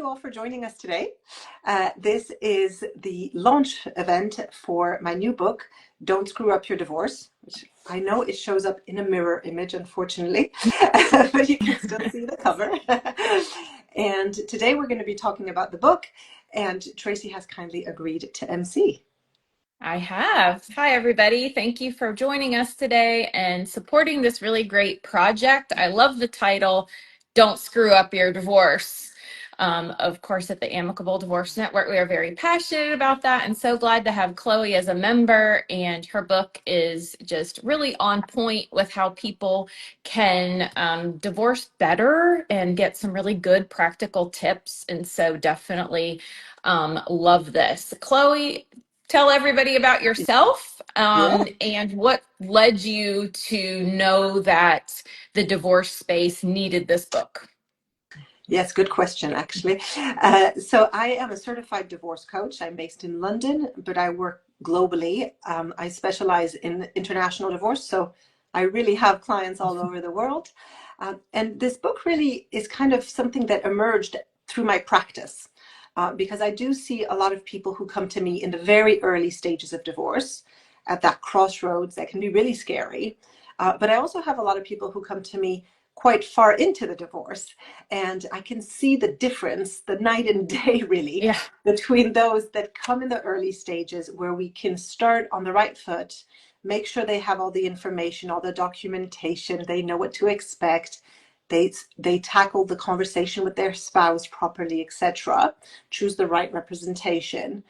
you all for joining us today. This is the launch event for my new book, Don't Screw Up Your Divorce, which I know it shows up in a mirror image, unfortunately, but you can still see the cover. And today we're going to be talking about the book, and Tracy has kindly agreed to MC. I have. Hi, everybody. Thank you for joining us today and supporting this really great project. I love the title, Don't Screw Up Your Divorce. Of course, at the Amicable Divorce Network, we are very passionate about that and so glad to have Chloe as a member. And her book is just really on point with how people can divorce better and get some really good practical tips. And so definitely love this. Chloe, tell everybody about yourself Yeah. and what led you to know that the divorce space needed this book. Yes, good question, actually. So I am a certified divorce coach. I'm based in London, but I work globally. I specialize in international divorce, so I really have clients all over the world. And this book really is kind of something that emerged through my practice, because I do see a lot of people who come to me in the very early stages of divorce, at that crossroads that can be really scary. But I also have a lot of people who come to me quite far into the divorce. And I can see the difference, the night and day really, Yeah. between those that come in the early stages where we can start on the right foot, make sure they have all the information, all the documentation, they know what to expect, they tackle the conversation with their spouse properly, etc., choose the right representation.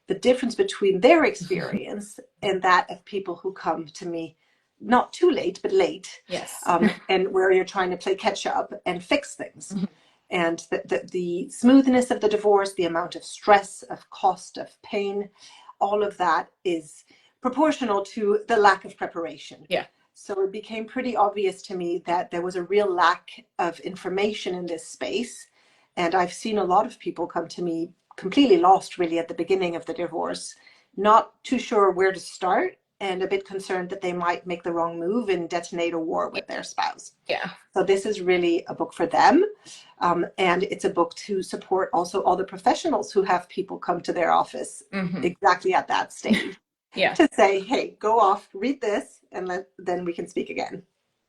The difference between their experience and that of people who come to me not too late, but late. Yes. And where you're trying to play catch up and fix things. And the smoothness of the divorce, the amount of stress, of cost, of pain, all of that is proportional to the lack of preparation. Yeah. So it became pretty obvious to me that there was a real lack of information in this space. And I've seen a lot of people come to me completely lost really at the beginning of the divorce, not too sure where to start, and a bit concerned that they might make the wrong move and detonate a war with their spouse. Yeah. So this is really a book for them. And it's a book to support also all the professionals who have people come to their office exactly at that stage. Yeah. To say, hey, go off, read this, and then we can speak again.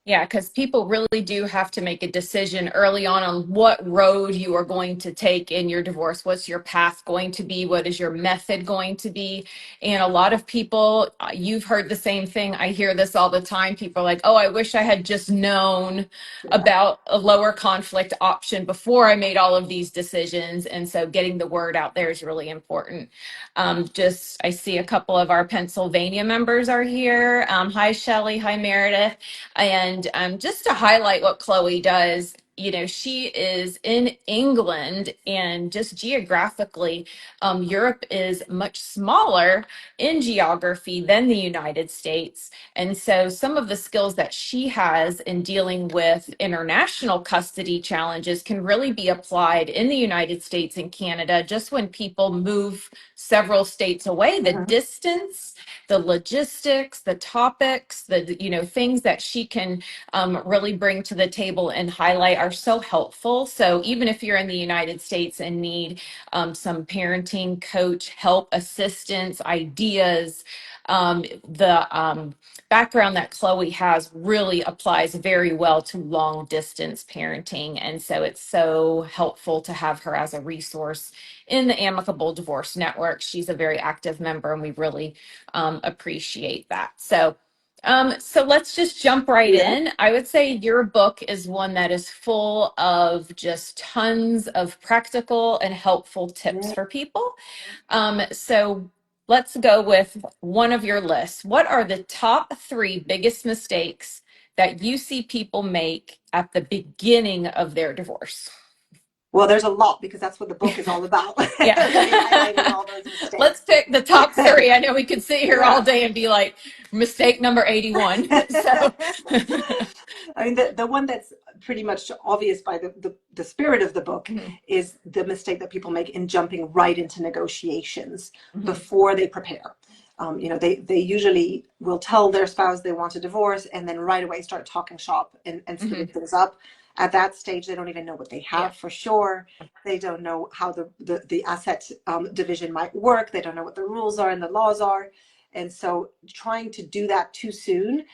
Yeah, because people really do have to make a decision early on what road you are going to take in your divorce. What's your path going to be? What is your method going to be? And a lot of people, you've heard the same thing. I hear this all the time. People are like, oh, I wish I had just known about a lower conflict option before I made all of these decisions. And so getting the word out there is really important. I see a couple of our Pennsylvania members are here. Hi, Shelley. Hi, Meredith. And just to highlight what Chloe does, you know, she is in England, and just geographically, Europe is much smaller in geography than the United States. And so some of the skills that she has in dealing with international custody challenges can really be applied in the United States and Canada. Just when people move several states away, the distance, the logistics, the topics, the things that she can really bring to the table and highlight are so helpful. So even if you're in the United States and need some parenting coach help, assistance, ideas, the background that Chloe has really applies very well to long distance parenting. And so it's so helpful to have her as a resource in the Amicable Divorce Network. She's a very active member, and we really appreciate that. So let's just jump right in. I would say your book is one that is full of just tons of practical and helpful tips for people. So let's go with one of your lists. What are the top 3 biggest mistakes that you see people make at the beginning of their divorce? Well, there's a lot, because that's what the book is all about. Yeah. Really highlighting all those mistakes. Let's pick the top 3. I know we could sit here all day and be like, mistake number 81. So I mean, the one that's pretty much obvious by the spirit of the book is the mistake that people make in jumping right into negotiations before they prepare. They usually will tell their spouse they want a divorce and then right away start talking shop and screwing things up. At that stage, they don't even know what they Yeah. have for sure. They don't know how the asset division might work. They don't know what the rules are and the laws are. And so trying to do that too soon,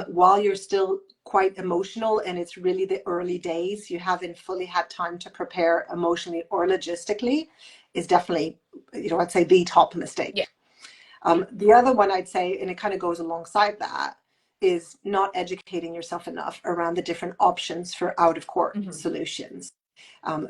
while you're still quite emotional and it's really the early days, you haven't fully had time to prepare emotionally or logistically, is definitely, I'd say the top Yeah. mistake. The other one I'd say, and it kind of goes alongside that, is not educating yourself enough around the different options for out of court Hmm. solutions.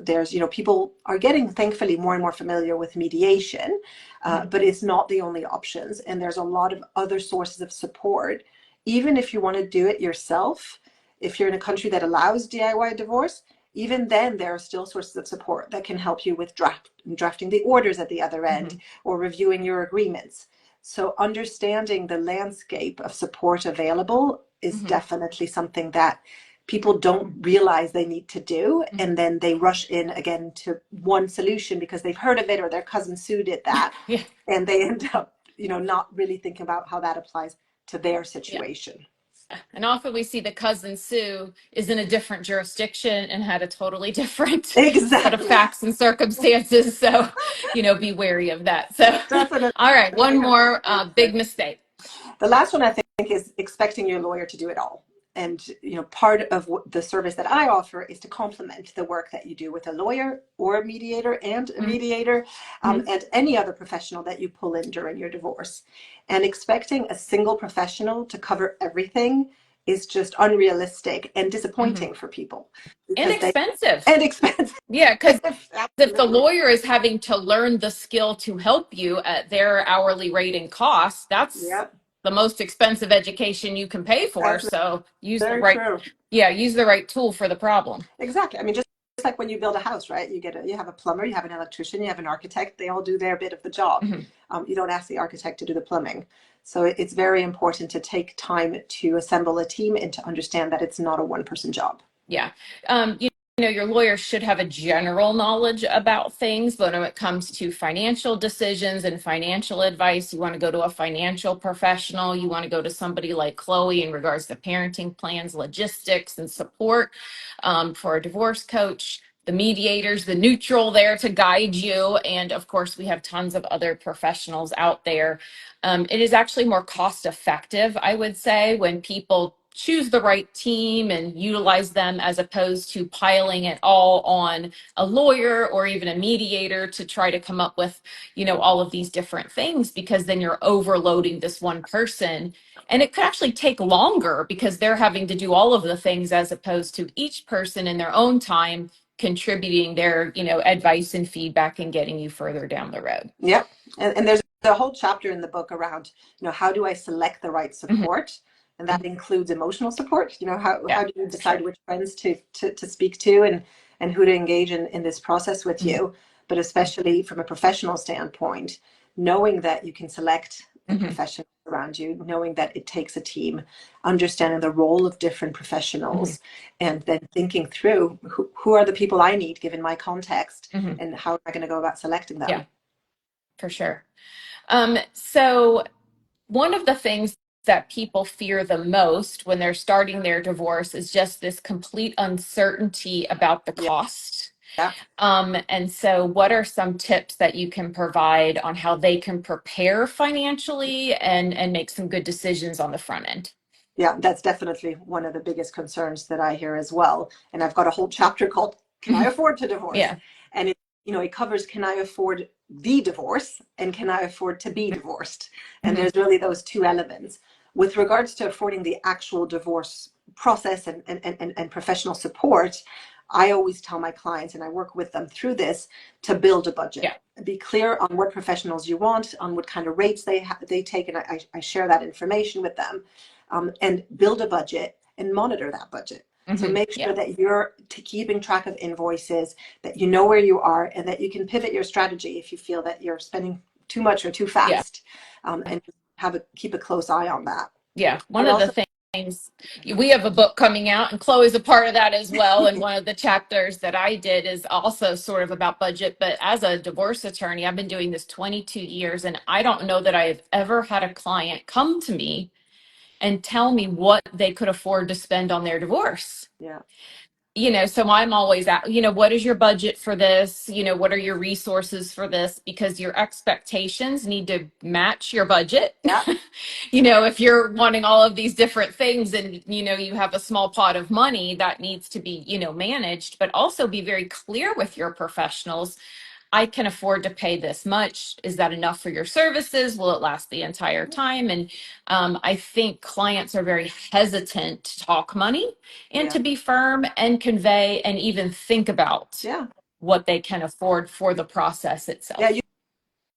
There's, people are getting, thankfully, more and more familiar with mediation, Hmm. but it's not the only options. And there's a lot of other sources of support. Even if you want to do it yourself, if you're in a country that allows DIY divorce, even then there are still sources of support that can help you with drafting the orders at the other end Hmm. or reviewing your agreements. So understanding the landscape of support available is Hmm. definitely something that people don't realize they need to do, Hmm. and then they rush in again to one solution because they've heard of it or their cousin Sue did that, Yeah. and they end up not really thinking about how that applies to their Yeah. situation. And often we see the cousin Sue is in a different jurisdiction and had a totally different set of Exactly. facts and circumstances. So, be wary of that. So, Definitely. all right, one Definitely have to more be aware of big it. mistake. The last one I think is expecting your lawyer to do it all. And part of the service that I offer is to complement the work that you do with a lawyer or a mediator and a mediator, Mm-hmm. and any other professional that you pull in during your divorce. And expecting a single professional to cover everything is just unrealistic and Mm-hmm. disappointing for people because they Inexpensive. and expensive. Yeah, because if the Absolutely. lawyer is having to learn the skill to help you at their hourly rate and cost, that's Yep. the most expensive education you can pay for. That's So very true. use the right tool for the problem. Exactly. I mean, just like when you build a house, right? You have a plumber, you have an electrician, you have an architect. They all do their bit of the job. Mhm. You don't ask the architect to do the plumbing. So it's very important to take time to assemble a team and to understand that it's not a one-person job. Yeah. Your lawyer should have a general knowledge about things, but when it comes to financial decisions and financial advice, you want to go to a financial professional. You want to go to somebody like Chloe in regards to parenting plans, logistics, and support, for a divorce coach, the mediators, the neutral there to guide you. And of course, we have tons of other professionals out there. It is actually more cost effective, I would say, when people choose the right team and utilize them as opposed to piling it all on a lawyer or even a mediator to try to come up with, all of these different things, because then you're overloading this one person. And it could actually take longer because they're having to do all of the things as opposed to each person in their own time contributing their, advice and feedback and getting you further down the road. Yep. And there's a whole chapter in the book around, how do I select the right Mhm. support? And that includes emotional support. How Yeah, do you for decide sure. which friends to speak to, and who to engage in this process with Mhm. you? But especially from a professional standpoint, knowing that you can select the Mhm. professionals around you, knowing that it takes a team, understanding the role of different Mhm. professionals, and then thinking through who are the people I need given my context, Mhm. and how am I going to go about selecting Yeah, them? for sure. So one of the things that people fear the most when they're starting their divorce is just this complete uncertainty about the Yeah. cost. Yeah. And so, what are some tips that you can provide on how they can prepare financially and make some good decisions on the front end? Yeah, that's definitely one of the biggest concerns that I hear as well. And I've got a whole chapter called "Can I Afford to Divorce?" Yeah. And it covers, can I afford the divorce and can I afford to be divorced? And Mhm. there's really those two elements. With regards to affording the actual divorce process and professional support, I always tell my clients, and I work with them through this, to build a budget. Yeah. Be clear on what professionals you want, on what kind of rates they take, and I share that information with them, and build a budget and monitor that budget. So Hmm. make sure Yeah. that you're keeping track of invoices, that you know where you are, and that you can pivot your strategy if you feel that you're spending too much or too Yeah. fast, and keep a close eye on that. Yeah, one But of the also, things, we have a book coming out, and Chloe's a part of that as well. And one of the chapters that I did is also sort of about budget. But as a divorce attorney, I've been doing this 22 years, and I don't know that I have ever had a client come to me and tell me what they could afford to spend on their divorce. yeah, So I'm always at, what is your budget for this? What are your resources for this? Because your expectations need to match your budget. Yeah, If you're wanting all of these different things and, you have a small pot of money that needs to be, managed, but also be very clear with your professionals. I can afford to pay this much. Is that enough for your services? Will it last the entire time? And I think clients are very hesitant to talk money and yeah, to be firm and convey and even think about yeah, what they can afford for the process yeah. itself.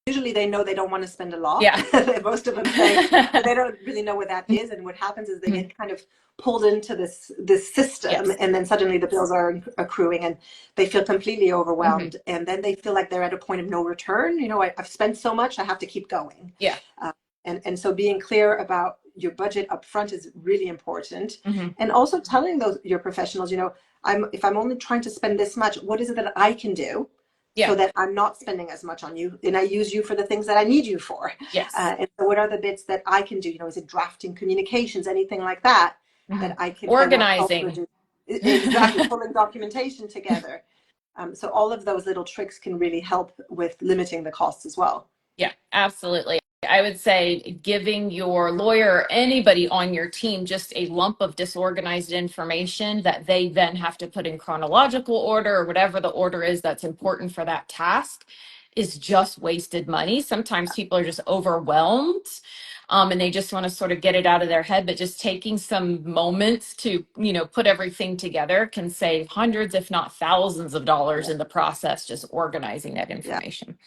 Usually they know they don't want to spend a lot. Yeah. Most of them say, but they don't really know what that is. And what happens is they Mhm. get kind of pulled into this system, Yes. and then suddenly the bills are accruing, and they feel completely Hmm. overwhelmed. And then they feel like they're at a point of no return. I've spent so much, I have to keep going. Yeah. Uh, and so being clear about your budget up front is really important. Hmm. And also telling your professionals, if I'm only trying to spend this much, what is it that I can do so Yeah. that I'm not spending as much on you, and I use you for the things that I need you for. Yes. And so what are the bits that I can do? Is it drafting communications, anything like that, Hmm. that I can kind of help Organizing. reduce? Exactly, pulling documentation together. So all of those little tricks can really help with limiting the costs as well. Yeah, absolutely. I would say giving your lawyer or anybody on your team just a lump of disorganized information that they then have to put in chronological order or whatever the order is that's important for that task is just wasted money. Sometimes people are just overwhelmed. And they just want to sort of get it out of their head, but just taking some moments to, put everything together can save hundreds, if not thousands of dollars Yeah. in the process, just organizing that Yeah. information.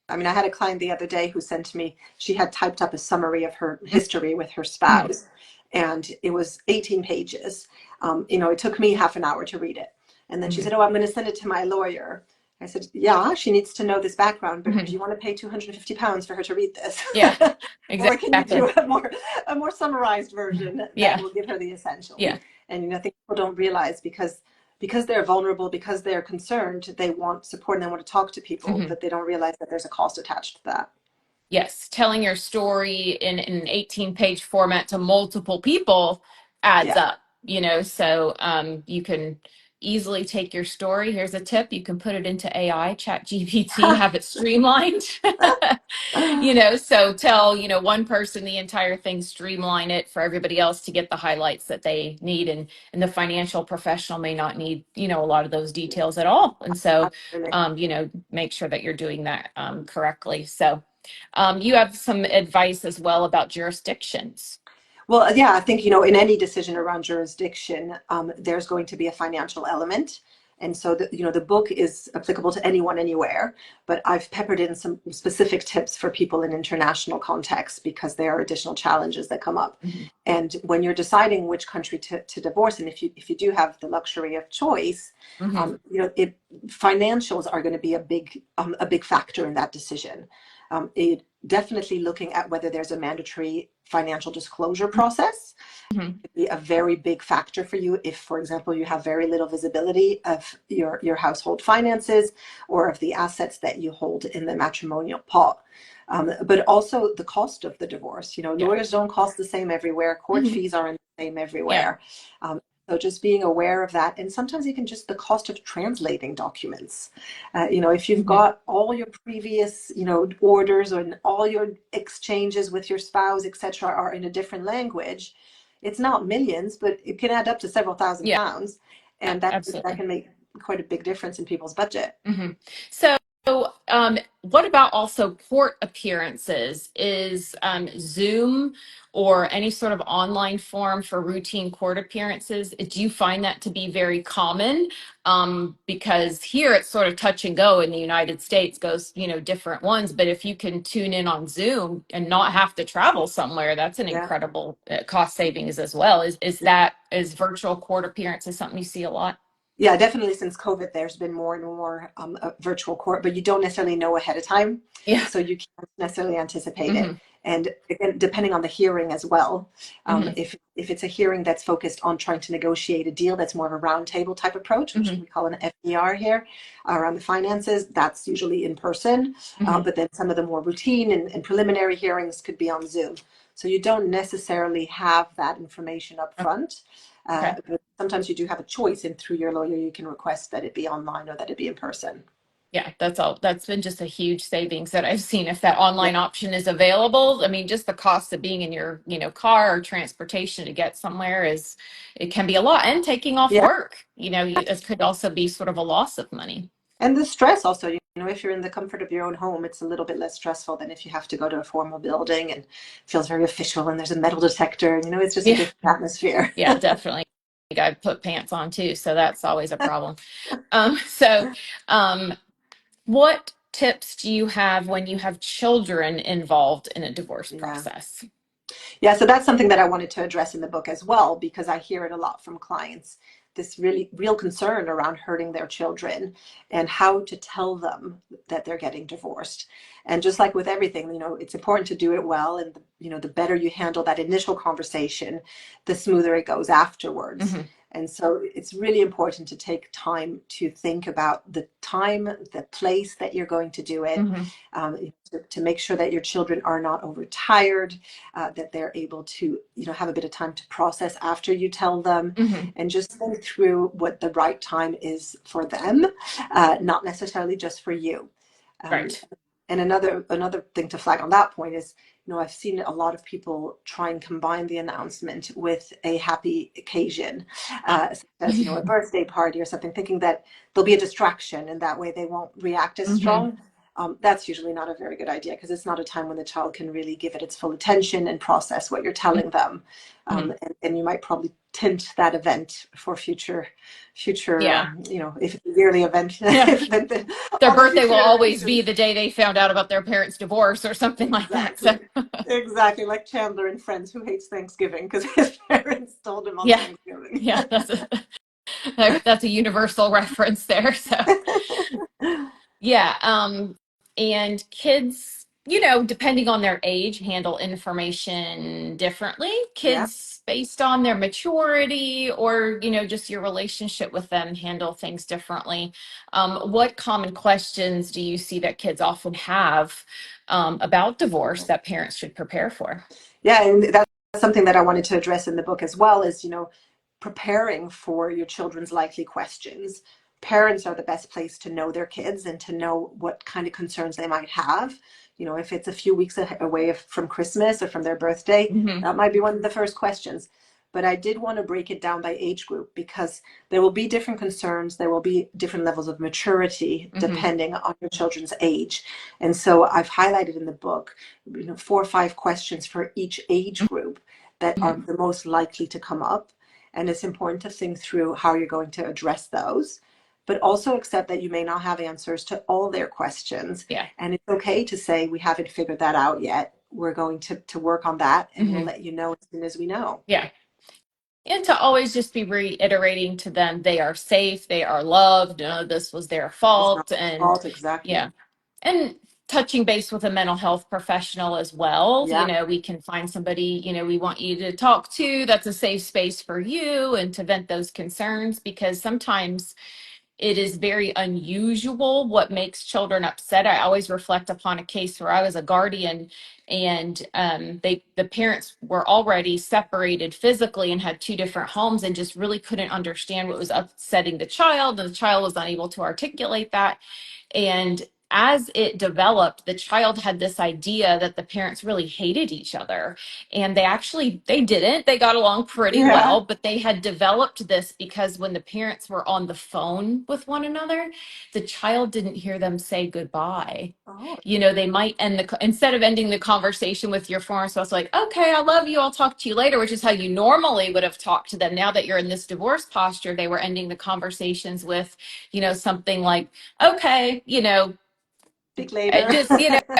I mean, I had a client the other day who sent me, she had typed up a summary of her history with her spouse, and it was 18 pages. It took me half an hour to read it. And then she Mhm. said, "Oh, I'm going to send it to my lawyer." I said, "Yeah, she needs to know this background, but do Mhm. you want to pay £250 for her to read this?" Yeah, Or can you exactly. do a more summarized version that Yeah, will give her the essentials? yeah. And I think people don't realize, because they're vulnerable, because they're concerned, they want support and they want to talk to people, Hmm. but they don't realize that there's a cost attached to that. Yes, telling your story in an 18-page format to multiple people adds Yeah. up, so you can easily take your story. Here's a tip. You can put it into AI, chat GPT, have it streamlined. So tell, one person the entire thing, streamline it for everybody else to get the highlights that they need. And the financial professional may not need, a lot of those details at all. And so, Absolutely. make sure that you're doing that correctly. So, you have some advice as well about jurisdictions. Well, yeah, I think, in any decision around jurisdiction, there's going to be a financial element. And so the book is applicable to anyone, anywhere, but I've peppered in some specific tips for people in international contexts because there are additional challenges that come up. Mhm. And when you're deciding which country to divorce, and if you do have the luxury of choice, Mhm. financials are going to be a big factor in that decision. It definitely looking at whether there's a mandatory financial disclosure process Mhm. could be a very big factor for you if, for example, you have very little visibility of your household finances or of the assets that you hold in the matrimonial pot. But also the cost of the divorce. Yeah. Lawyers don't cost the same everywhere. Court Mhm. fees aren't the same Yeah. everywhere. So just being aware of that, and sometimes even just the cost of translating documents. If you've Mhm. got all your previous, orders and all your exchanges with your spouse, etc., are in a different language, it's not millions, but it can add up to several thousand Yeah. pounds, and that Absolutely. can make quite a big difference in people's budget. Hmm. So, what about also court appearances? Is Zoom or any sort of online form for routine court appearances? Do you find that to be very common? Because here it's sort of touch and go in the United States, goes, different ones. But if you can tune in on Zoom and not have to travel somewhere, that's an Yeah. incredible cost savings as well. Is virtual court appearances something you see a lot? Yeah, definitely since COVID, there's been more and more virtual court, but you don't necessarily know ahead of time. Yeah. So you can't necessarily anticipate it. Hmm. And again, depending on the hearing as well, Hmm. if it's a hearing that's focused on trying to negotiate a deal that's more of a roundtable type approach, which Hmm. we call an FDR here, around the finances, that's usually in person. Hmm. But then some of the more routine and preliminary hearings could be on Zoom. So you don't necessarily have that information up front. Okay. But sometimes you do have a choice, and through your lawyer, you can request that it be online or that it be in person. Yeah, that's all. That's been just a huge savings that I've seen. If that Yeah. online option is available, I mean, just the cost of being in your, car or transportation to get somewhere it can be a lot. And taking off Yeah. work, it could also be sort of a loss of money. And the stress also, if you're in the comfort of your own home, it's a little bit less stressful than if you have to go to a formal building and it feels very official and there's a metal detector. It's just a Yeah, different atmosphere. yeah, definitely. I put pants on too, so that's always a problem. So, um, what tips do you have when you have children involved in a divorce Yeah. process? Yeah, so that's something that I wanted to address in the book as well, because I hear it a lot from clients, this really real concern around hurting their children and how to tell them that they're getting divorced. And just like with everything, it's important to do it well. And, the better you handle that initial conversation, the smoother it goes afterwards. Hmm. And so it's really important to take time to think about the time, the place that you're going to do it, Hmm. to make sure that your children are not overtired, that they're able to, have a bit of time to process after you tell them, Hmm. and just think through what the right time is for them, not necessarily just for you. Um, Right. and another thing to flag on that point is, I've seen a lot of people try and combine the announcement with a happy occasion, Ah. such as, a birthday party or something, thinking that there'll be a distraction and that way they won't react as Hmm. strong. That's usually not a very good idea, because it's not a time when the child can really give it its full attention and process what you're telling them. Hmm. And you might probably tint that event for future, Yeah. if it's a yearly event, Yeah. if then Their on birthday will future always be iterations. the day they found out about their parents' divorce or something like that. So, Exactly. Exactly. Like Chandler in Friends, who hates Thanksgiving because his parents told him on yeah. Thanksgiving. Yeah. That's a universal reference there. So, yeah. And kids, depending on their age, handle information differently. Yeah. Kids, based on their maturity or, just your relationship with them, handle things differently. What common questions do you see that kids often have about divorce that parents should prepare for? Yeah, and that's something that I wanted to address in the book as well, is, preparing for your children's likely questions. Parents are the best place to know their kids and to know what kind of concerns they might have. If it's a few weeks away from Christmas or from their birthday, Hmm. that might be one of the first questions. But I did want to break it down by age group, because there will be different concerns, there will be different levels of maturity Hmm. depending on your children's age. And so I've highlighted in the book, 4 or 5 questions for each age group that are Hmm. the most likely to come up. And it's important to think through how you're going to address those, but also accept that you may not have answers to all their questions. Yeah. And it's okay to say, we haven't figured that out yet. We're going to work on that, and we'll Hmm. let you know as soon as we know. Yeah. And to always just be reiterating to them they are safe, they are loved, this was their It's not fault. your And fault, exactly. yeah. And touching base with a mental health professional as well. Yeah. We can find somebody, we want you to talk to that's a safe space for you and to vent those concerns, because sometimes it is very unusual what makes children upset. I always reflect upon a case where I was a guardian, and the parents were already separated physically and had two different homes and just really couldn't understand what was upsetting the child, and the child was unable to articulate that. And as it developed, the child had this idea that the parents really hated each other. And they didn't. They got along pretty Yeah. well, but they had developed this because when the parents were on the phone with one another, the child didn't hear them say goodbye. Oh, They might end instead of ending the conversation with your former spouse, like, okay, I love you, I'll talk to you later, which is how you normally would have talked to them. Now that you're in this divorce posture, they were ending the conversations with, something like, okay, speak later. just,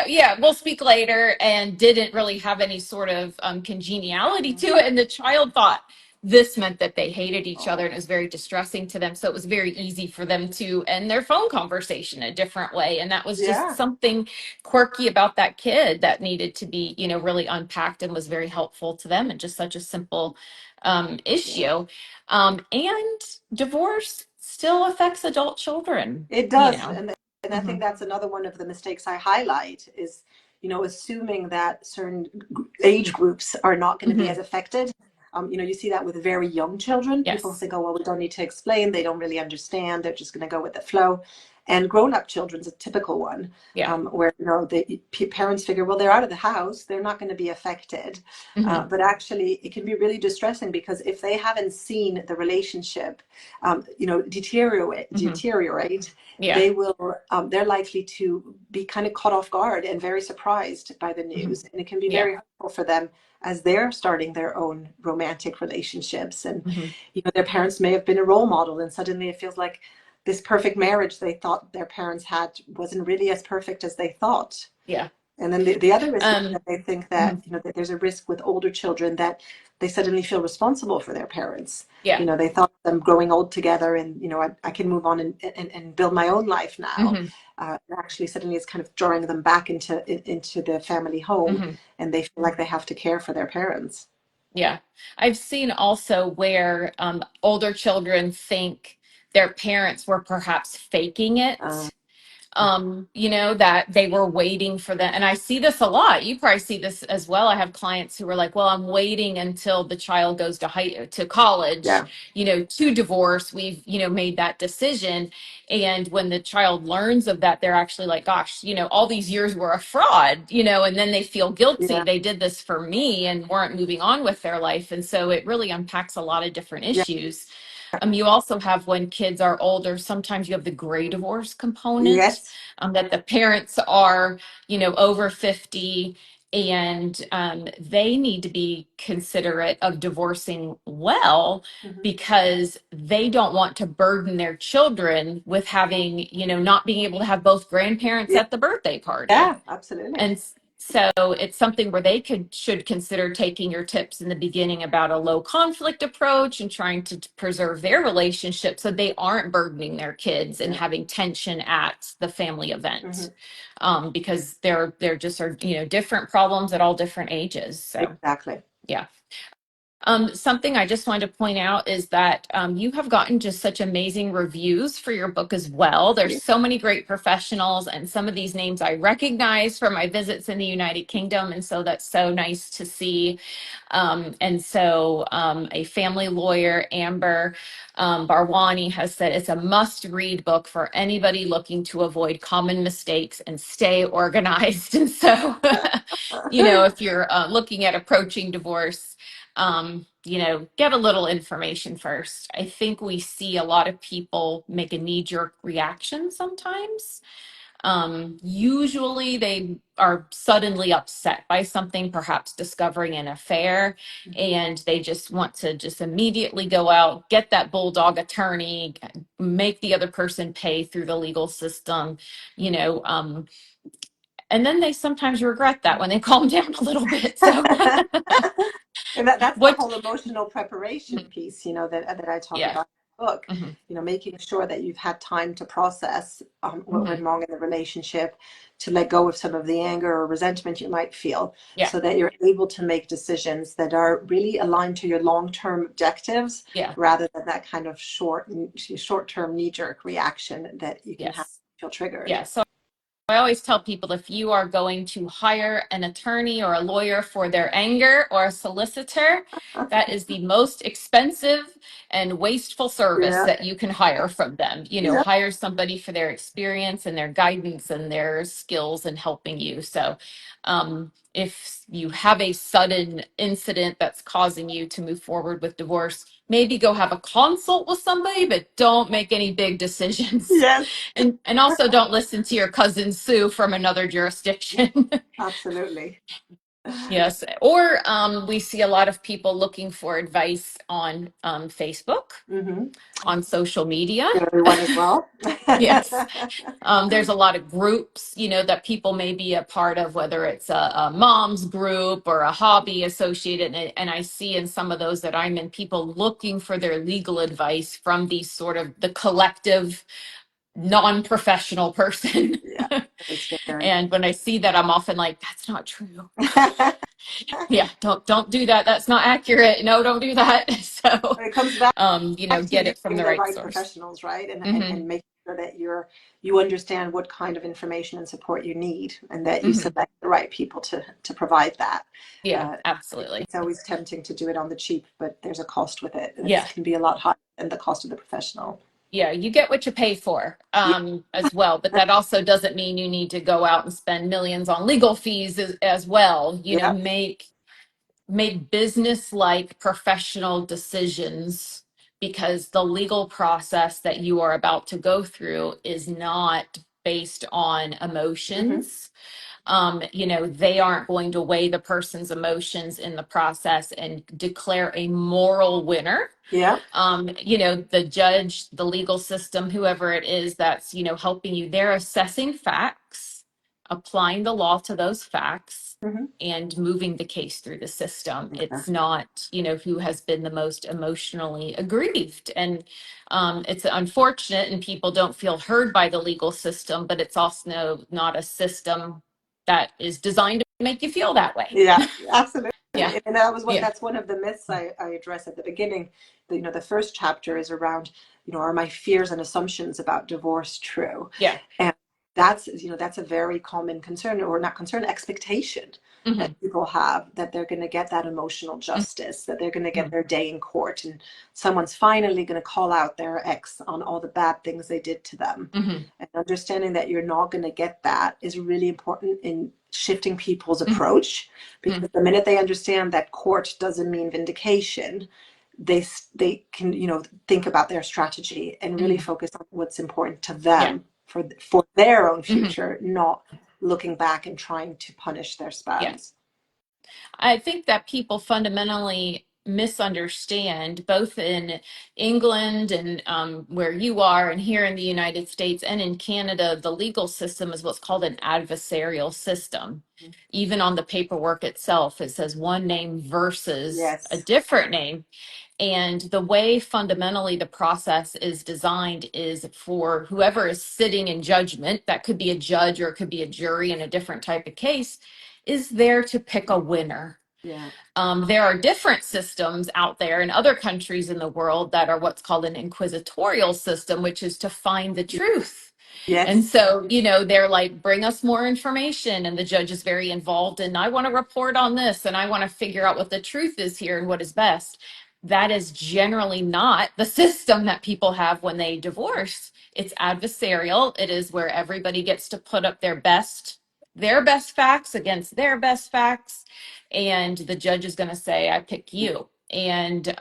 yeah, we'll speak later, and didn't really have any sort of congeniality to it. And the child thought this meant that they hated each other, Oh, and it was very distressing to them. So it was very easy for them to end their phone conversation a different way. And that was just yeah. something quirky about that kid that needed to be, really unpacked, and was very helpful to them, and just such a simple Yeah. issue. And divorce still affects adult children, It does, and I think Mhm. that's another one of the mistakes I highlight is, assuming that certain age groups are not going to be Mhm. as affected. You see that with very young children. People Yes. think, oh, well, we don't need to explain. They don't really understand. They're just going to go with the flow. And grown-up children's a typical one, Yeah. where the parents figure, well, they're out of the house, they're not going to be affected. Hmm. But actually, it can be really distressing, because if they haven't seen the relationship, Hmm. deteriorate, Yeah. they're likely to be kind of caught off guard and very surprised by the Hmm. news, and it can be Yeah. very hurtful for them as they're starting their own romantic relationships. And Hmm. their parents may have been a role model, and suddenly it feels like this perfect marriage they thought their parents had wasn't really as perfect as they thought. Yeah. And then the other risk is Um, that they think mhm. that, that there's a risk with older children, that they suddenly feel responsible for their parents. Yeah. They thought them growing old together, and, I can move on and build my own life now. Hmm. Actually, suddenly it's kind of drawing them back into the family home, Hmm. and they feel like they have to care for their parents. Yeah. I've seen also where older children think their parents were perhaps faking Uh, it, that they were waiting for them. And I see this a lot. You probably see this as well. I have clients who are like, well, I'm waiting until the child goes to college, yeah, to divorce. We've, made that decision. And when the child learns of that, they're actually like, gosh, all these years were a fraud, and then they feel guilty. yeah, They did this for me and weren't moving on with their life. And so it really unpacks a lot of different yeah, issues. You also have, when kids are older, sometimes you have the gray divorce component, yes, that the parents are, over 50, and they need to be considerate of divorcing well, hmm, because they don't want to burden their children with having, not being able to have both grandparents yeah, at the birthday party. yeah, absolutely, And so it's something where they should consider taking your tips in the beginning about a low conflict approach and trying to preserve their relationship, so they aren't burdening their kids and yeah, having tension at the family event, hmm, because they're just are, different problems at all different ages. So exactly. yeah. Something I just wanted to point out is that you have gotten just such amazing reviews for your book as well. There's so many great professionals, and some of these names I recognize from my visits in the United Kingdom. And so that's so nice to see. A family lawyer, Amber Barwani, has said it's a must-read book for anybody looking to avoid common mistakes and stay organized. And so, if you're looking at approaching divorce, get a little information first. I think we see a lot of people make a knee-jerk reaction sometimes. Usually they are suddenly upset by something, perhaps discovering an affair, and they just want to just immediately go out, get that bulldog attorney, make the other person pay through the legal system, you know, um, and then they sometimes regret that when they calm down a little bit. So And that's the what, whole emotional preparation piece, that I talk yeah. about in the book. Hmm. Making sure that you've had time to process what Hmm. went wrong in the relationship, to let go of some of the anger or resentment you might feel, Yeah. so that you're able to make decisions that are really aligned to your long-term objectives, Yeah. rather than that kind of short-term knee-jerk reaction that you can have Yes. feel triggered. Yeah. So I always tell people, if you are going to hire an attorney or a lawyer for their anger, or a solicitor, that is the most expensive and wasteful service Yeah, that you can hire from them. yeah, Hire somebody for their experience and their guidance and their skills in helping you. So, if you have a sudden incident that's causing you to move forward with divorce, maybe go have a consult with somebody, but don't make any big decisions. yes, And also don't listen to your cousin Sue from another jurisdiction. absolutely. Yes. Or we see a lot of people looking for advice on Facebook, Hmm. on social media. Everyone as well. Yes. There's a lot of groups, that people may be a part of, whether it's a mom's group or a hobby associated. And I see in some of those that I'm in, people looking for their legal advice from these sort of the collective non-professional person. Yeah, very scary. And when I see that, I'm often like, that's not true. Yeah, don't do that. That's not accurate. No, don't do that. So, But it comes back to get it from using the the right right source. professionals, right? And Hmm. and making sure that you understand what kind of information and support you need, and that you Hmm. select the right people to provide that. Yeah, Uh, absolutely. it's always tempting to do it on the cheap, but there's a cost with it, and it Yeah. can be a lot higher than the cost of the professional. Yeah, you get what you pay for, Yeah. as well. But that also doesn't mean you need to go out and spend millions on legal fees as well. Yeah. Make business like professional decisions, because the legal process that you are about to go through is not based on Hmm. emotions. They aren't going to weigh the person's emotions in the process and declare a moral winner. Yeah. The judge, the legal system, whoever it is that's, helping you, they're assessing facts, applying the law to those facts, Hmm. and moving the case through the system. It's Exactly. not, who has been the most emotionally aggrieved. And it's unfortunate, and people don't feel heard by the legal system, but it's also not a system that is designed to make you feel that way. Yeah, absolutely. Yeah. And Yeah. that's one of the myths I address at the beginning. The first chapter is around, are my fears and assumptions about divorce true? Yeah. And that's a very common concern, or not concern, expectation that Hmm. people have, that they're going to get that emotional justice, that they're going to get Hmm. their day in court, and someone's finally going to call out their ex on all the bad things they did to them. Hmm. And understanding that you're not going to get that is really important in shifting people's Hmm. approach, Hmm. because the minute they understand that court doesn't mean vindication, they can think about their strategy and really Hmm. focus on what's important to Yeah. them for their own Hmm. future, not looking back and trying to punish their Yeah. spouse. I think that people fundamentally misunderstand, both in England and where you are, and here in the United States and in Canada, the legal system is what's called an adversarial system. Even on the paperwork itself, it says one name versus a Yes. different name. And the way fundamentally the process is designed is for whoever is sitting in judgment, that could be a judge or it could be a jury in a different type of case, is there to pick a winner. Yeah. There are different systems out there in other countries in the world that are what's called an inquisitorial system, which is to find the truth. And Yes. so, they're like, bring us more information. And the judge is very involved. And I want to report on this. And I want to figure out what the truth is here and what is best. That is generally not the system that people have when they divorce. It's adversarial. It is where everybody gets to put up their best facts against their best facts. And the judge is going to say, I pick you. And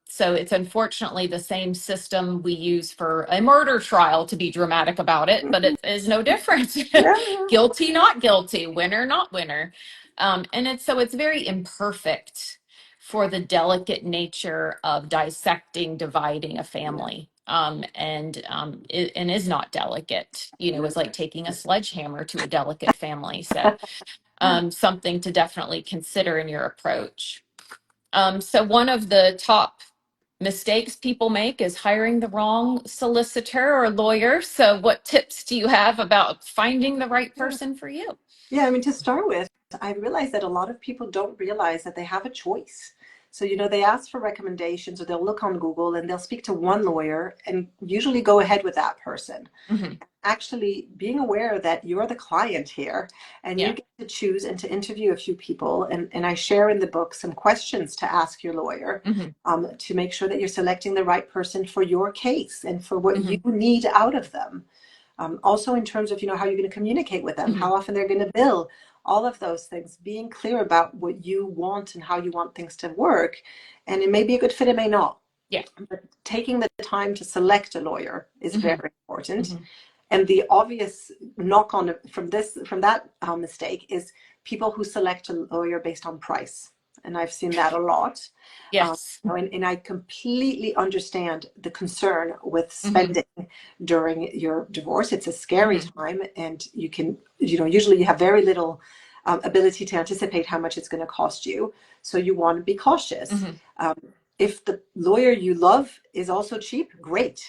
so it's unfortunately the same system we use for a murder trial, to be dramatic about it, but it is no different. Yeah. Guilty, not guilty, winner, not winner. And it's very imperfect for the delicate nature of dissecting, dividing a Yeah. family. And is not delicate, is like taking a sledgehammer to a delicate family. So something to definitely consider in your approach. So one of the top mistakes people make is hiring the wrong solicitor or lawyer. So what tips do you have about finding the right Yeah. person for you? Yeah, I mean, to start with, I realize that a lot of people don't realize that they have a choice. So, they ask for recommendations, or they'll look on Google and they'll speak to one lawyer and usually go ahead with that person. Hmm. Actually, being aware that you're the client here and you Yeah. get to choose and to interview a few people. And I share in the book some questions to ask your lawyer, Hmm. to make sure that you're selecting the right person for your case and for what you Hmm. need out of them. Also, in terms of how you're going to communicate with them, Hmm. how often they're going to bill, all of those things, being clear about what you want and how you want things to work. And it may be a good fit, it may not. Yeah. But taking the time to select a lawyer is Hmm. very important. Hmm. And the obvious knock on from that mistake is people who select a lawyer based on price. And I've seen that a lot. Yes. And I completely understand the concern with Hmm. spending during your divorce. It's a scary Hmm. time, and usually you have very little ability to anticipate how much it's going to cost you. So you want to be cautious. Hmm. Um, if the lawyer you love is also cheap, great.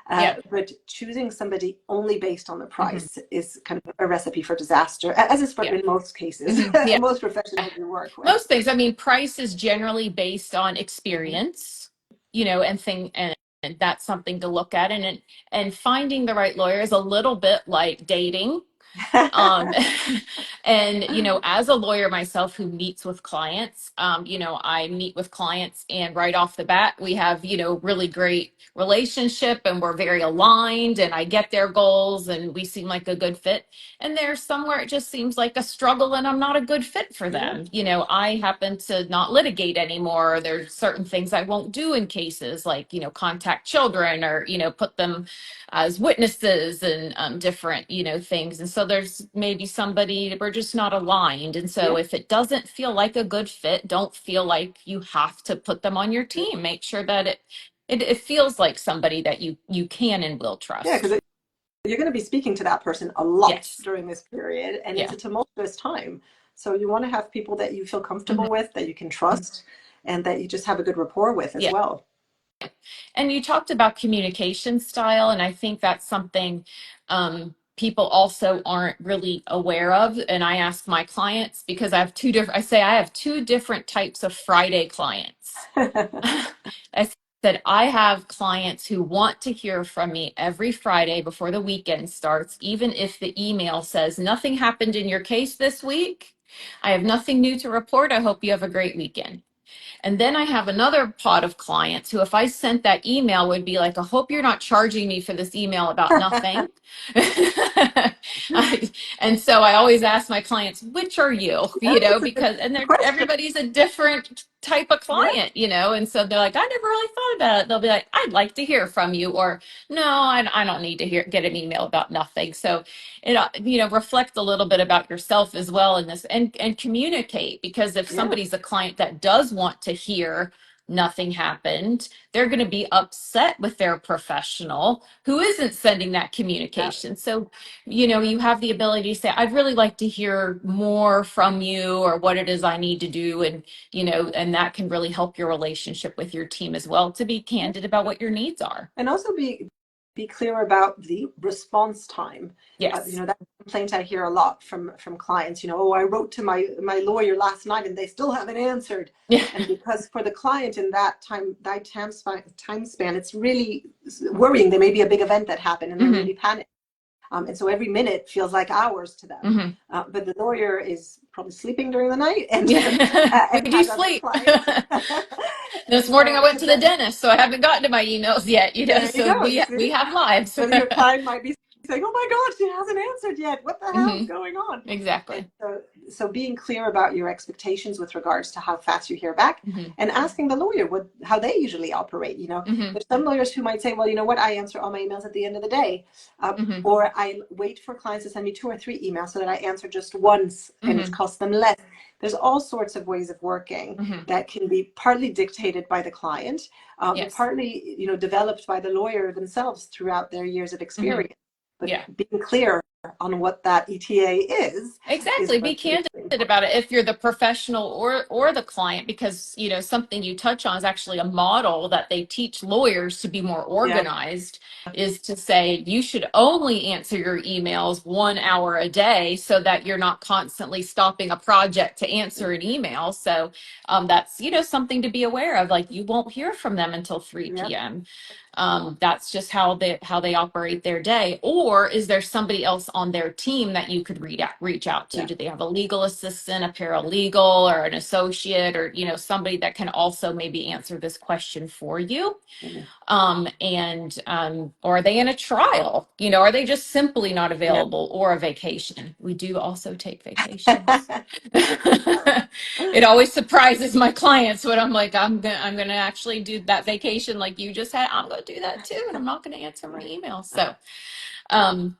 Yeah. But choosing somebody only based on the Hmm. price is kind of a recipe for disaster, as is Yeah. in most cases, Hmm. Yeah. most professionals you work with. Most things. I mean, price is generally based on experience, and that's something to look at. And finding the right lawyer is a little bit like dating. um and as a lawyer myself who meets with clients, I meet with clients and right off the bat we have really great relationship and we're very aligned and I get their goals and we seem like a good fit. And there's somewhere it just seems like a struggle and I'm not a good fit for them. I happen to not litigate anymore. There's certain things I won't do in cases like contact children or put them as witnesses and different, things. And so there's maybe somebody, we're just not aligned. And so Yeah. if it doesn't feel like a good fit, don't feel like you have to put them on your team. Make sure that it feels like somebody that you can and will Yeah, trust. because you're going to be speaking to that person a lot Yes. during this period, and it's Yeah. a tumultuous time. So you want to have people that you feel Mhm. comfortable with, that you can trust, and that you just have a good rapport with as Yeah. well. And you talked about communication style, and I think that's something people also aren't really aware of. And I ask my clients because I say I have two different types of Friday clients. I said I have clients who want to hear from me every Friday before the weekend starts, even if the email says nothing happened in your case this week. I have nothing new to report. I hope you have a great weekend. And then I have another pot of clients who, if I sent that email, would be like, I hope you're not charging me for this email about nothing. And so I always ask my clients, which are you? Yeah, that's a good Because, and question. everybody's a different type of Yeah. client, and so they're like, I never really thought about it. They'll be like, I'd like to hear from you, or no, I don't need to get an email about nothing. So it reflect a little bit about yourself as well in this, and communicate, because if Yeah. somebody's a client that does want to hear nothing happened, they're going to be upset with their professional who isn't sending that Yeah. communication. So you have the ability to say, I'd really like to hear more from you, or what it is I need to do. And that can really help your relationship with your team as well, to be Yeah. candid about what your needs are. And also be clear about the response time. Yes. That complaint I hear a lot from clients. Oh, I wrote to my lawyer last night and they still haven't answered. Yeah. And because for the client in that time span, it's really worrying. There may be a big event that happened and they're Hmm. really panicked. And so every minute feels like hours to them. Hmm. But the lawyer is probably sleeping during the night and Yeah. We and do has other sleep. clients. This morning I So went to the that, dentist, so I haven't gotten to my emails yet, there you so go. You we see? have lives. But your client might be saying, "Oh my God, she hasn't answered yet. What the hell Hmm. is going on?" And Exactly. so being clear about your expectations with regards to how fast you hear back, Hmm. and asking the lawyer how they usually operate. Hmm. There's some lawyers who might say, "Well, you know what? I answer all my emails at the end of the day," Hmm. or I wait for clients to send me 2 or 3 emails so that I answer just once, and it Hmm. costs them less. There's all sorts of ways of working Hmm. that can be partly dictated by the client, but Yes. partly, developed by the lawyer themselves throughout their years of Hmm. experience. But Yeah. being clear on what that ETA is Exactly. Be going to be candid really important. about it if you're the professional or the client, because something you touch on is actually a model that they teach lawyers to be more Yeah. organized, is to say you should only answer your emails 1 hour a day, so that you're not constantly stopping a project to answer an email. So that's something to be aware of. Like, you won't hear from them until 3 Yeah. p.m. That's just how they operate their day. Or is there somebody else on their team that you could reach out to? Yeah. Do they have a legal assistant, a paralegal, or an associate, or somebody that can also maybe answer this question for you? Mhm. And or are they in a trial? Are they just simply not Yeah. available, or a vacation? We do also take vacations. It always surprises my clients when I'm like, I'm gonna actually do that vacation like you just had. I'm gonna do that too, and I'm not gonna answer my emails. So um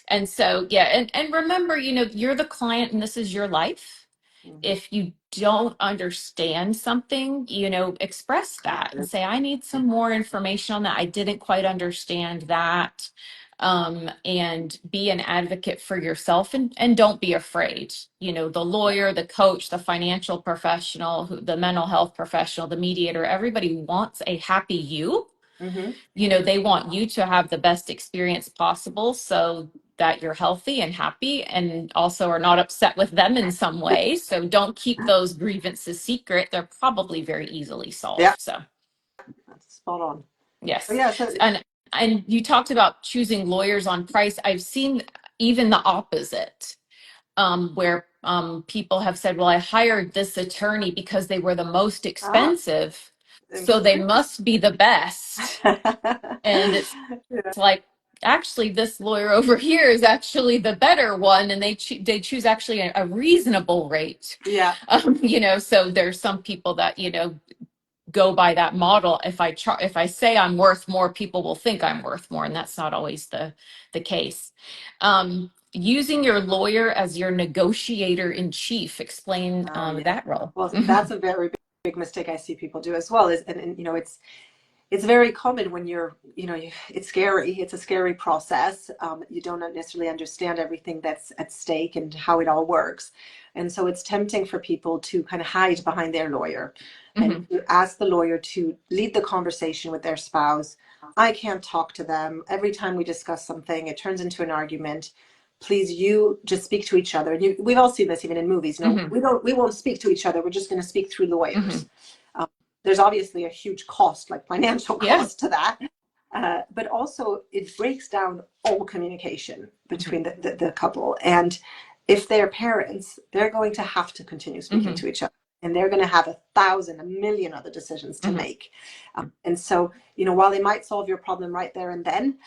and so yeah, and remember, you're the client and this is your life. Mhm. If you don't understand something, express that and say, I need some more information on that. I didn't quite understand that. And be an advocate for yourself, and don't be afraid. The Yeah. lawyer, the coach, the financial professional, the mental health professional, the mediator, everybody wants a happy you. Hmm. They want you to have the best experience possible, so that you're healthy and happy, and also are not upset with them in some way. So don't keep those grievances secret. They're probably very easily Yeah. solved. So That's spot on. But Yes. yeah, so And you talked about choosing lawyers on price. I've seen even the opposite, where people have said, well, I hired this attorney because they were the most ah, expensive, so they interesting. must be the best. And it's Yeah. like, actually, this lawyer over here is actually the better one, and they choose actually a reasonable rate. Yeah. So there's some people that go by that model. If I say I'm worth more, people will think I'm worth more, and that's not always the case. Using your lawyer as your negotiator in chief. Explain Oh, yeah. that role. Well, that's a very big mistake I see people do as well. Is and it's very common when it's scary. It's a scary process. You don't necessarily understand everything that's at stake and how it all works. And so it's tempting for people to kind of hide behind their lawyer and Hmm. to ask the lawyer to lead the conversation with their spouse. I can't talk to them. Every time we discuss something, it turns into an argument. Please, you just speak to each other. We've all seen this even in movies. No, Hmm. we won't speak to each other. We're just going to speak through Hmm. lawyers. There's obviously a huge cost, like financial Yeah. cost to that. But also it breaks down all communication Hmm. between the couple. And if they're parents, they're going to have to continue speaking Hmm. to each other. And they're going to have a million other decisions to Hmm. make. And so, while they might solve your problem right there and then,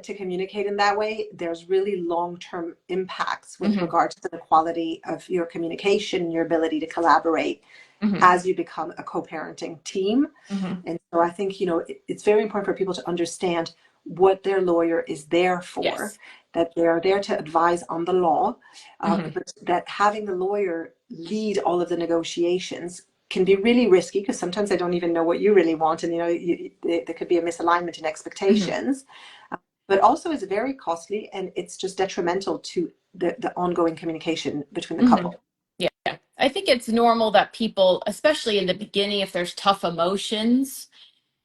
to communicate in that way, there's really long-term impacts with Hmm. regards to the quality of your communication, your ability to collaborate Hmm. as you become a co-parenting team. Hmm. And so I think, it's very important for people to understand what their lawyer is there for, Yes. that they are there to advise on the law, Hmm. but that having the lawyer lead all of the negotiations can be really risky because sometimes they don't even know what you really want. And, there could be a misalignment in Hmm. expectations, but also it's very costly and it's just detrimental to the ongoing communication between the Hmm. couple. Yeah. I think it's normal that people, especially in the beginning, if there's tough emotions,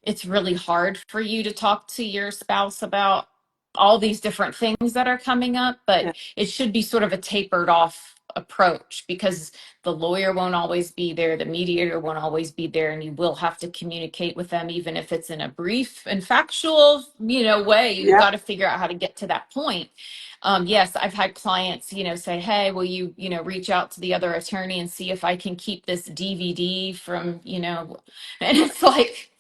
it's really hard for you to talk to your spouse about all these different things that are coming up, but Yeah. it should be sort of a tapered off approach because the lawyer won't always be there, the mediator won't always be there, and you will have to communicate with them, even if it's in a brief and factual, way. You've got Yep. to figure out how to get to that point. Yes, I've had clients, say, hey, will you, reach out to the other attorney and see if I can keep this DVD from, and it's like,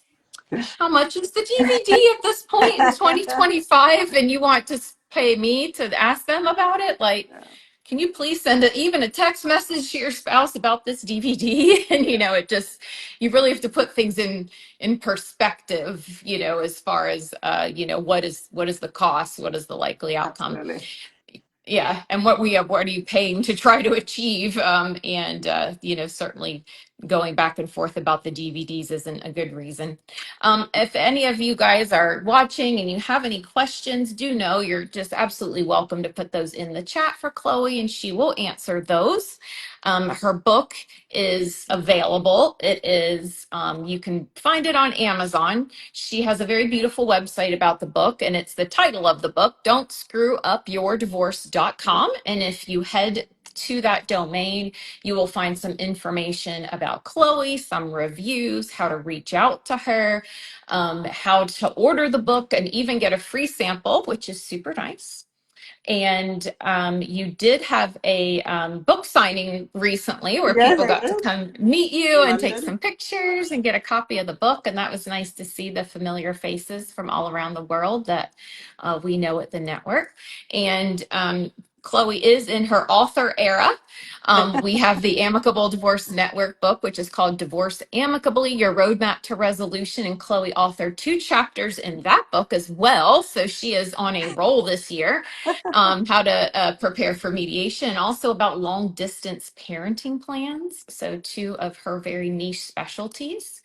how much is the DVD at this point in 2025? And you want to pay me to ask them about it? Like, Yeah. can you please send even a text message to your spouse about this DVD? And it just, you really have to put things in perspective, as far as what is the cost, what is the likely outcome. Absolutely. Yeah, and what are you paying to try to achieve? And certainly going back and forth about the DVDs isn't a good reason. If any of you guys are watching and you have any questions, do know you're just absolutely welcome to put those in the chat for Chloe, and she will answer those. Her book is available. It is, you can find it on Amazon. She has a very beautiful website about the book, and it's the title of the book, Don't Screw Up Your Divorce.com. And if you head to that domain, you will find some information about Chloe, some reviews, how to reach out to her, how to order the book, and even get a free sample, which is super nice. And you did have a book signing recently where Yes, people I got to do. come meet you In and take London. some pictures and get a copy of the book. And that was nice to see the familiar faces from all around the world that we know at the network. And Chloe is in her author era. We have the Amicable Divorce Network book, which is called Divorce Amicably, Your Roadmap to Resolution. And Chloe authored 2 chapters in that book as well. So she is on a roll this year. How to prepare for mediation, and also about long distance parenting plans. So, 2 of her very niche specialties.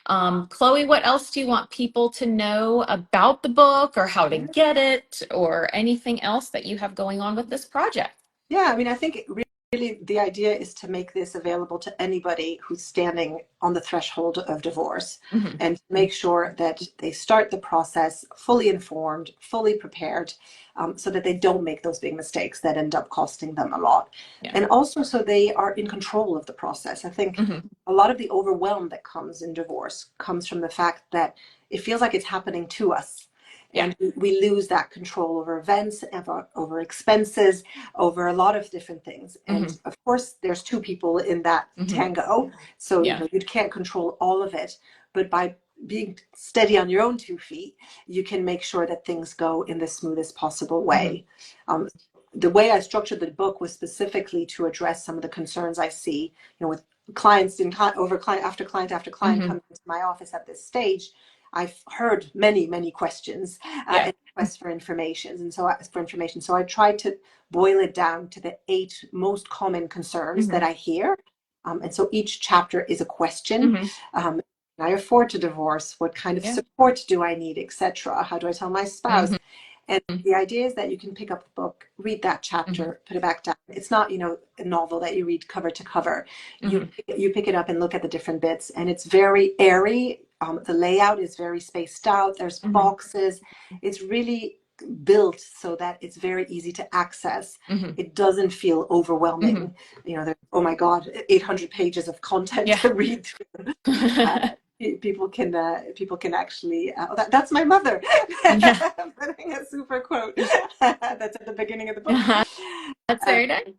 Chloe, what else do you want people to know about the book or how to get it or anything else that you have going on with this project? Yeah, I mean, I think really the idea is to make this available to anybody who's standing on the threshold of divorce Hmm. and make sure that they start the process fully informed, fully prepared, so that they don't make those big mistakes that end up costing them a lot. Yeah. And also so they are in control of the process. I think Hmm. a lot of the overwhelm that comes in divorce comes from the fact that it feels like it's happening to us. Yeah. And we lose that control over events, over expenses, over a lot of different things. Hmm. And of course, there's two people in that Hmm. tango. So, Yeah. you can't control all of it. But by being steady on your own 2 feet, you can make sure that things go in the smoothest possible Hmm. way. Um, the way I structured the book was specifically to address some of the concerns I see, with clients over client after client after client Hmm. coming into my office at this stage. I've heard many, many questions Yeah. and requests for information, So I tried to boil it down to the 8 most common concerns that Hmm. I hear, and so each chapter is a question. Hmm. Can I afford to divorce? What kind of Yeah. support do I need, etc.? How do I tell my spouse? Hmm. And the idea is that you can pick up the book, read that Hmm. chapter, put it back down. It's not, a novel that you read cover to cover. You Hmm. you pick it up and look at the different bits, and it's very airy. The layout is very spaced out. There's Hmm. boxes. It's really built so that it's very easy to access. Hmm. It doesn't feel Hmm. overwhelming. There's, oh my God, 800 pages of content Yeah. to read through. Uh, people can actually that's my mother Yeah. putting a super quote that's at the beginning of the book. That's uh, very nice.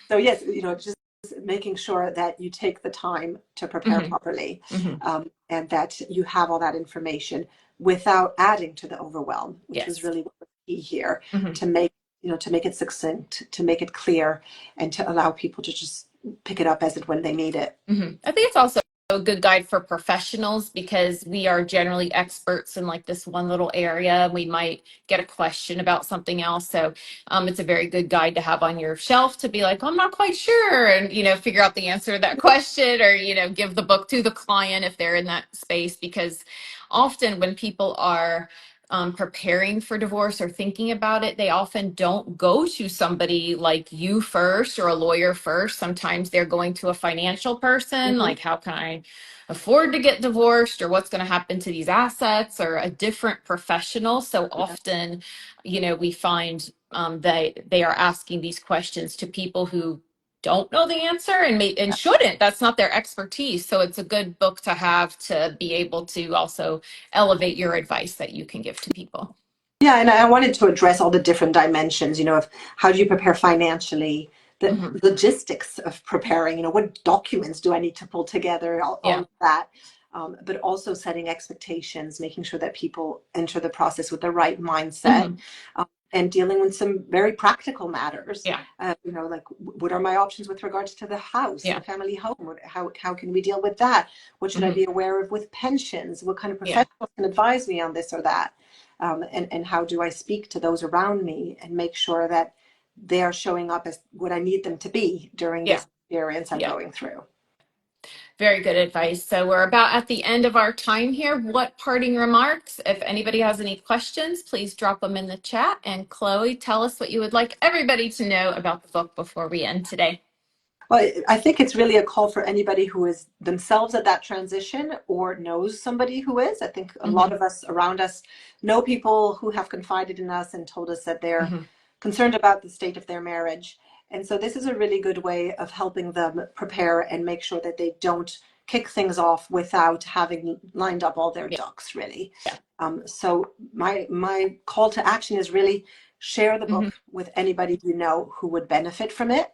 so yes, just making sure that you take the time to prepare Hmm. properly, Hmm. and that you have all that information without adding to the overwhelm, which was Yes. really what was key here, Hmm. to make it succinct, to make it clear, and to allow people to just pick it up as it when they need it. I think it's also a good guide for professionals because we are generally experts in like this one little area. We might get a question about something else. So it's a very good guide to have on your shelf to be like, I'm not quite sure. And, figure out the answer to that question or, give the book to the client if they're in that space. Because often when people are preparing for divorce or thinking about it, they often don't go to somebody like you first or a lawyer first. Sometimes they're going to a financial person, Mhm. like, how can I afford to get divorced, or what's going to happen to these assets, or a different professional. So Yeah. often, we find that they are asking these questions to people who don't know the answer and shouldn't. That's not their expertise. So it's a good book to have to be able to also elevate your advice that you can give to people. Yeah, and I wanted to address all the different dimensions, of how do you prepare financially, the Hmm. logistics of preparing, what documents do I need to pull together, all Yeah. of that. But also setting expectations, making sure that people enter the process with the right mindset, Hmm. and dealing with some very practical matters. Yeah. Like what are my options with regards to the house, the Yeah. family home? How can we deal with that? What should I Hmm. be aware of with pensions? What kind of Yeah. professionals can advise me on this or that? And how do I speak to those around me and make sure that they are showing up as what I need them to be during Yeah. this experience I'm Yeah. going through. Very good advice. So we're about at the end of our time here. What parting remarks? If anybody has any questions, please drop them in the chat. And Chloe, tell us what you would like everybody to know about the book before we end today. Well, I think it's really a call for anybody who is themselves at that transition or knows somebody who is. I think a lot Hmm. of us around us know people who have confided in us and told us that they're Hmm. concerned about the state of their marriage. And so this is a really good way of helping them prepare and make sure that they don't kick things off without having lined up all their Yeah. ducks, really. Yeah. So my call to action is really share the Hmm. book with anybody you know who would benefit from it.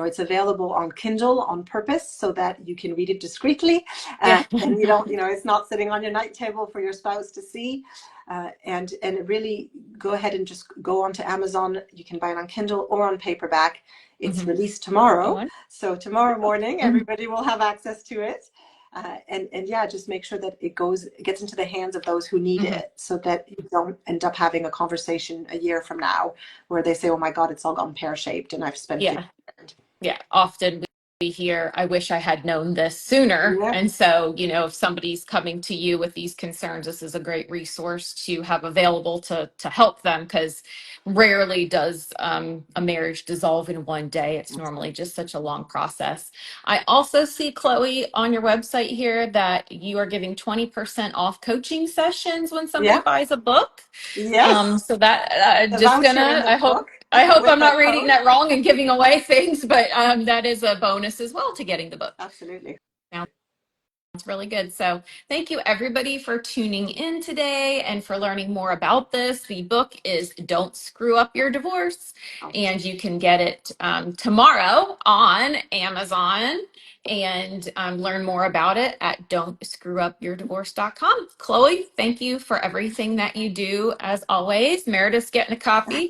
It's available on Kindle on purpose so that you can read it discreetly, Yeah. and you don't, it's not sitting on your night table for your spouse to see. And really go ahead and just go onto Amazon. You can buy it on Kindle or on paperback. It's Hmm. released tomorrow, Oh, so tomorrow morning mhm. everybody will have access to it. And yeah, just make sure that it gets into the hands of those who need Mhm. it, so that you don't end up having a conversation a year from now where they say, "Oh my God, it's all gone pear shaped, and I've spent 50 Yeah. grand." Yeah, often we hear, I wish I had known this sooner. Yep, And so, if somebody's coming to you with these concerns, this is a great resource to have available to help them, because rarely does a marriage dissolve in one day. It's normally just such a long process. I also see, Chloe, on your website here that you are giving 20% off coaching sessions when somebody yep, buys a book. yes. So that The just voucher in gonna, the I hope book I hope with I'm the not reading code. that wrong and giving away things, but that is a bonus as well to getting the book. Absolutely. Now, It's really good. So thank you everybody for tuning in today and for learning more about this. The book is Don't Screw Up Your Divorce, and you can get it tomorrow on Amazon and learn more about it at don'tscrewupyourdivorce.com. Chloe, thank you for everything that you do as always. Meredith's getting a copy.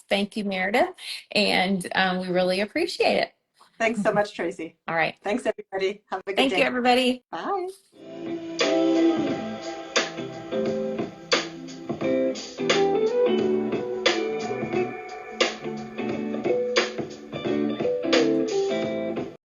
Thank you, Meredith. And we really appreciate it. Thanks so much, Tracy. All right. Thanks, everybody. Have a good Thank you, day. everybody. Bye.